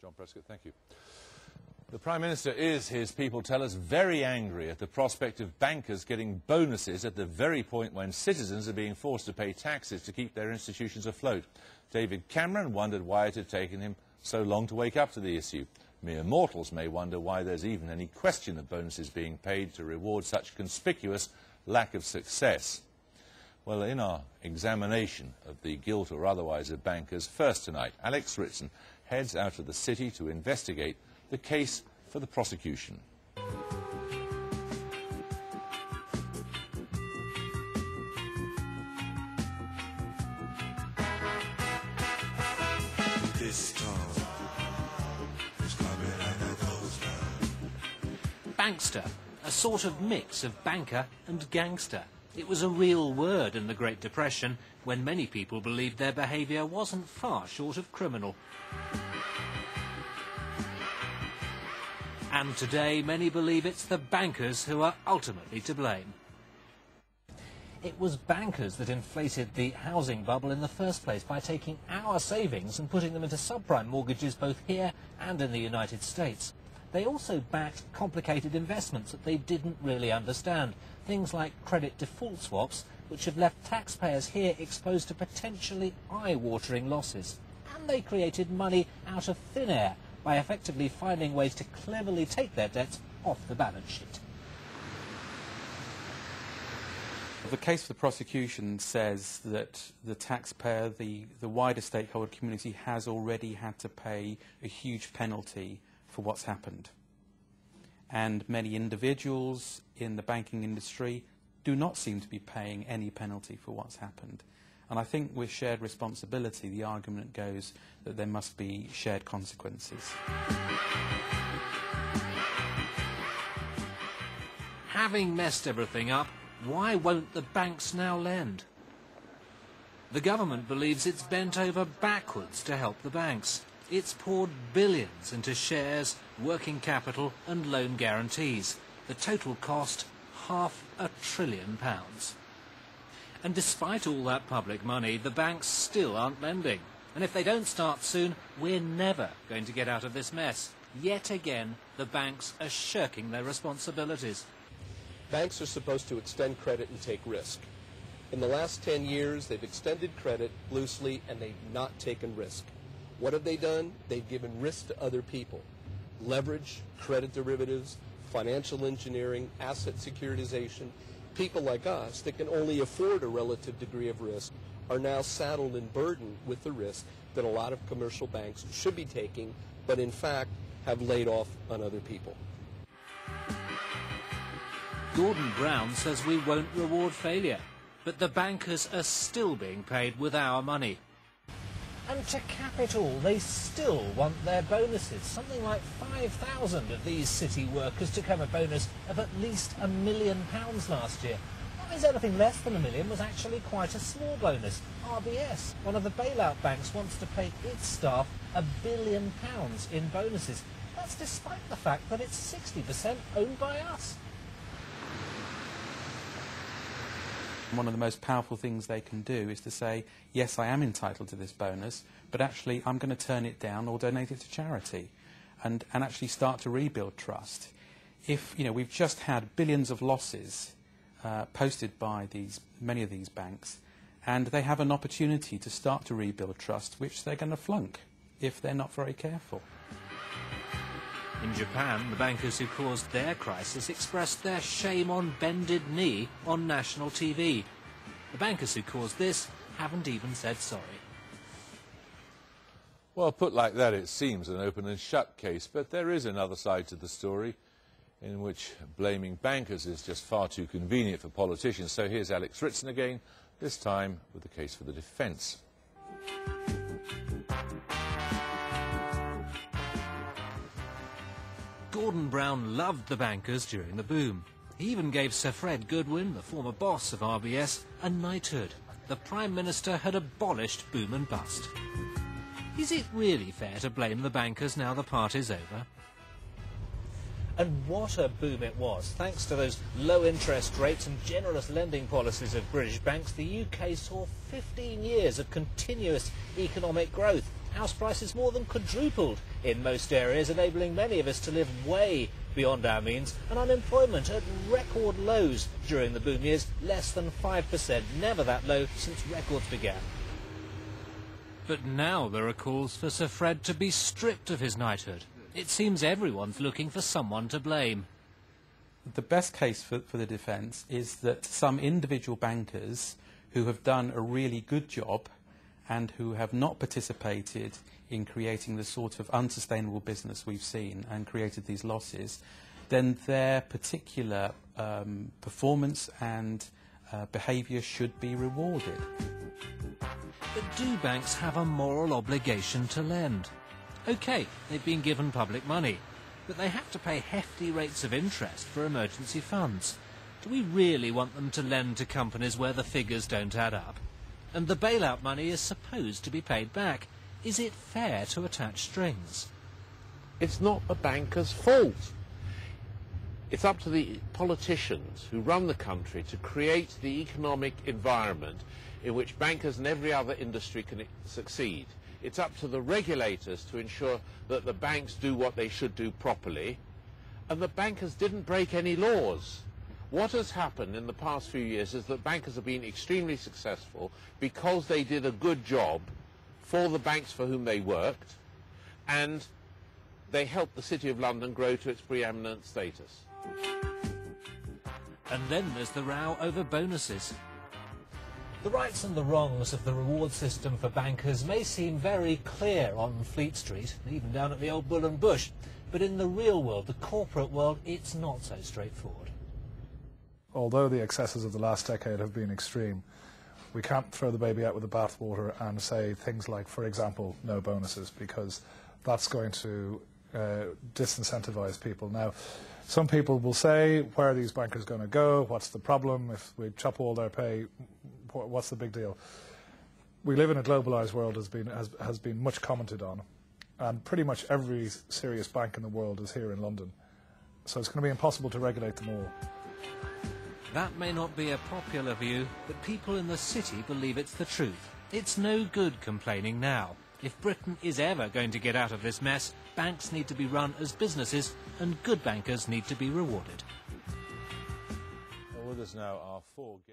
John Prescott, thank you. The Prime Minister is, his people tell us, very angry at the prospect of bankers getting bonuses at the very point when citizens are being forced to pay taxes to keep their institutions afloat. David Cameron wondered why it had taken him so long to wake up to the issue. Mere mortals may wonder why there's even any question of bonuses being paid to reward such conspicuous lack of success. Well, in our examination of the guilt or otherwise of bankers, first tonight, Alex Ritson heads out of the city to investigate the case for the prosecution. Bankster, a sort of mix of banker and gangster. It was a real word in the Great Depression, when many people believed their behaviour wasn't far short of criminal. And today, many believe it's the bankers who are ultimately to blame. It was bankers that inflated the housing bubble in the first place by taking our savings and putting them into subprime mortgages both here and in the United States. They also backed complicated investments that they didn't really understand, things like credit default swaps, which have left taxpayers here exposed to potentially eye-watering losses. And they created money out of thin air by effectively finding ways to cleverly take their debts off the balance sheet. The case for the prosecution says that the taxpayer, the wider stakeholder community, has already had to pay a huge penalty for what's happened. And many individuals in the banking industry do not seem to be paying any penalty for what's happened. And I think with shared responsibility, the argument goes that there must be shared consequences. Having messed everything up, why won't the banks now lend? The government believes it's bent over backwards to help the banks. It's poured billions into shares, working capital and loan guarantees. The total cost, £500 billion. And despite all that public money, the banks still aren't lending. And if they don't start soon, we're never going to get out of this mess. Yet again, the banks are shirking their responsibilities. Banks are supposed to extend credit and take risk. In the last 10 years, they've extended credit loosely and they've not taken risk. What have they done? They've given risk to other people. Leverage, credit derivatives, financial engineering, asset securitization. People like us that can only afford a relative degree of risk are now saddled and burdened with the risk that a lot of commercial banks should be taking, but in fact have laid off on other people. Gordon Brown says we won't reward failure, but the bankers are still being paid with our money. And to cap it all, they still want their bonuses. Something like 5,000 of these city workers took home a bonus of at least £1 million last year. That means anything less than $1 million was actually quite a small bonus. RBS, one of the bailout banks, wants to pay its staff £1 billion in bonuses. That's despite the fact that it's 60% owned by us. One of the most powerful things they can do is to say, yes, I am entitled to this bonus, but actually I'm going to turn it down or donate it to charity and actually start to rebuild trust. If, we've just had billions of losses posted by many of these banks, and they have an opportunity to start to rebuild trust, which they're going to flunk if they're not very careful. In Japan, the bankers who caused their crisis expressed their shame on bended knee on national TV. The bankers who caused this haven't even said sorry. Well, put like that, it seems an open and shut case, but there is another side to the story in which blaming bankers is just far too convenient for politicians. So here's Alex Ritson again, this time with the case for the defence. Gordon Brown loved the bankers during the boom. He even gave Sir Fred Goodwin, the former boss of RBS, a knighthood. The Prime Minister had abolished boom and bust. Is it really fair to blame the bankers now the party's over? And what a boom it was. Thanks to those low interest rates and generous lending policies of British banks, the UK saw 15 years of continuous economic growth. House prices more than quadrupled in most areas, enabling many of us to live way beyond our means, and unemployment at record lows during the boom years, less than 5%, never that low since records began. But now there are calls for Sir Fred to be stripped of his knighthood. It seems everyone's looking for someone to blame. The best case for the defence is that some individual bankers who have done a really good job and who have not participated in creating the sort of unsustainable business we've seen and created these losses, then their particular performance and behaviour should be rewarded. But do banks have a moral obligation to lend? OK, they've been given public money, but they have to pay hefty rates of interest for emergency funds. Do we really want them to lend to companies where the figures don't add up? And the bailout money is supposed to be paid back. Is it fair to attach strings? It's not the banker's fault. It's up to the politicians who run the country to create the economic environment in which bankers and every other industry can succeed. It's up to the regulators to ensure that the banks do what they should do properly, and the bankers didn't break any laws. What has happened in the past few years is that bankers have been extremely successful because they did a good job for the banks for whom they worked, and they helped the City of London grow to its preeminent status. And then there's the row over bonuses. The rights and the wrongs of the reward system for bankers may seem very clear on Fleet Street, even down at the old Bull and Bush, but in the real world, the corporate world, it's not so straightforward. Although the excesses of the last decade have been extreme, we can't throw the baby out with the bathwater and say things like, for example, no bonuses, because that's going to disincentivize people. Now, some people will say, where are these bankers going to go? What's the problem? If we chop all their pay, what's the big deal? We live in a globalised world, has been much commented on, and pretty much every serious bank in the world is here in London. So it's going to be impossible to regulate them all. That may not be a popular view, but people in the city believe it's the truth. It's no good complaining now. If Britain is ever going to get out of this mess, banks need to be run as businesses, and good bankers need to be rewarded. Well, with us now are four guests.